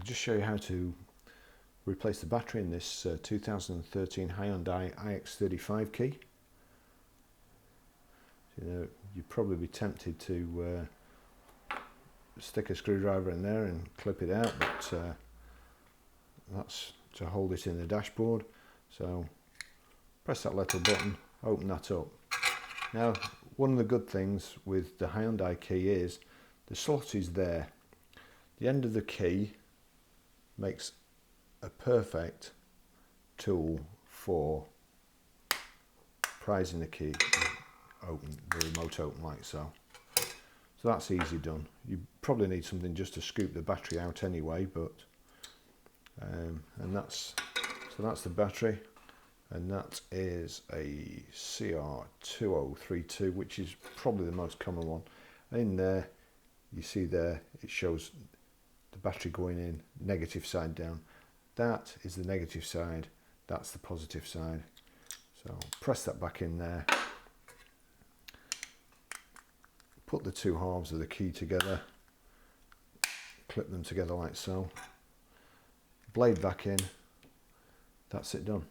I'll just show you how to replace the battery in this 2013 Hyundai ix35 key. You'd probably be tempted to stick a screwdriver in there and clip it out, but that's to hold it in the dashboard. So press that little button, open that up. Now, one of the good things with the Hyundai key is the slot is there. The end of the key makes a perfect tool for prising the key open, the remote open like so. So that's easy done. You probably need something just to scoop the battery out anyway, but and that's the battery, and that is a CR2032, which is probably the most common one. In there, you see there it shows the battery going in, negative side down. That is the negative side, that's the positive side. So press that back in there. Put the two halves of the key together, clip them together like so, blade back in, that's it done.